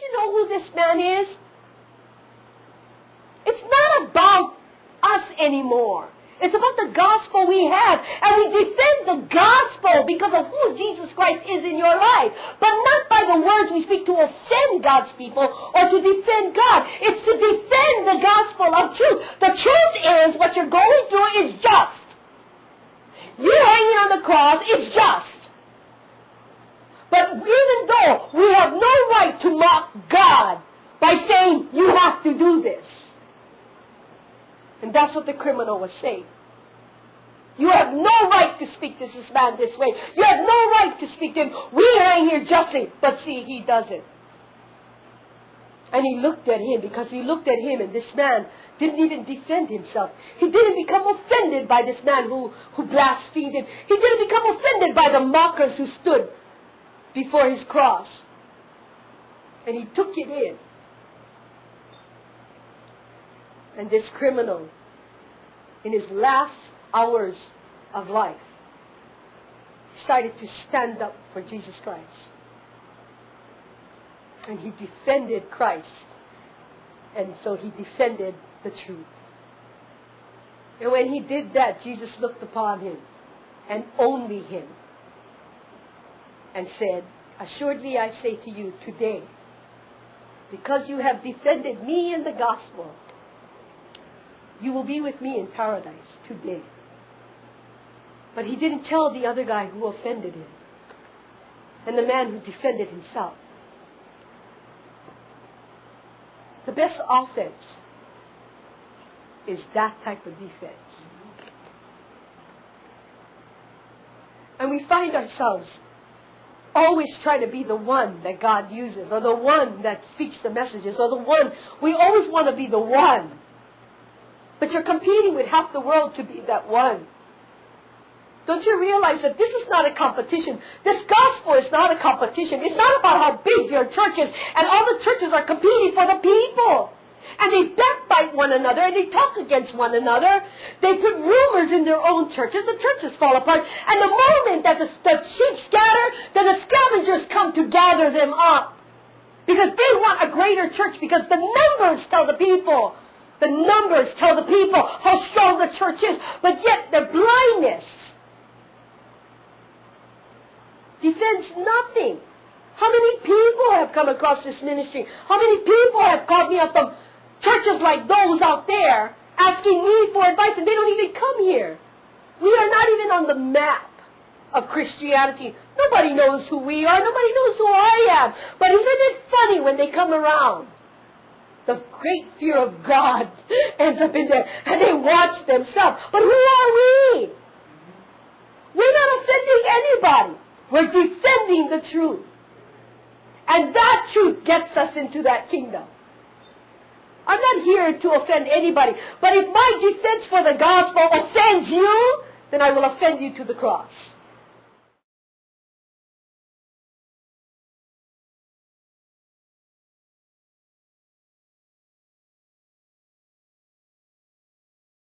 you know who this man is? It's not about us anymore. It's about the gospel we have. And we defend the gospel because of who Jesus Christ is in your life. But not by the words we speak to offend God's people or to defend God. It's to defend the gospel of truth. The truth is what you're going through is just. You hanging on the cross is just. But even though we have no right to mock God by saying, you have to do this. And that's what the criminal was saying. You have no right to speak to this man this way. You have no right to speak to him. We hang here justly. But see, he doesn't. And he looked at him, because he looked at him, and this man didn't even defend himself. He didn't become offended by this man who blasphemed him. He didn't become offended by the mockers who stood before his cross. And he took it in. And this criminal, in his last hours of life, decided to stand up for Jesus Christ. And he defended Christ. And so he defended the truth. And when he did that, Jesus looked upon him, and only him, and said, assuredly I say to you today, because you have defended me in the gospel, you will be with me in paradise today. But he didn't tell the other guy who offended him, and the man who defended himself. The best offense is that type of defense. And we find ourselves always trying to be the one that God uses, or the one that speaks the messages, or the one. We always want to be the one. But you're competing with half the world to be that one. Don't you realize that this is not a competition? This gospel is not a competition. It's not about how big your church is. And all the churches are competing for the people. And they backbite one another, and they talk against one another. They put rumors in their own churches. The churches fall apart. And the moment that the sheep scatter, then the scavengers come to gather them up. Because they want a greater church, because the numbers tell the people. The numbers tell the people how strong the church is. But yet their blindness defends nothing. How many people have come across this ministry? How many people have called me up from churches like those out there asking me for advice, and they don't even come here? We are not even on the map of Christianity. Nobody knows who we are. Nobody knows who I am. But isn't it funny when they come around? The great fear of God ends up in there, and they watch themselves. But who are we? We're not offending anybody. We're defending the truth. And that truth gets us into that kingdom. I'm not here to offend anybody. But if my defense for the gospel offends you, then I will offend you to the cross.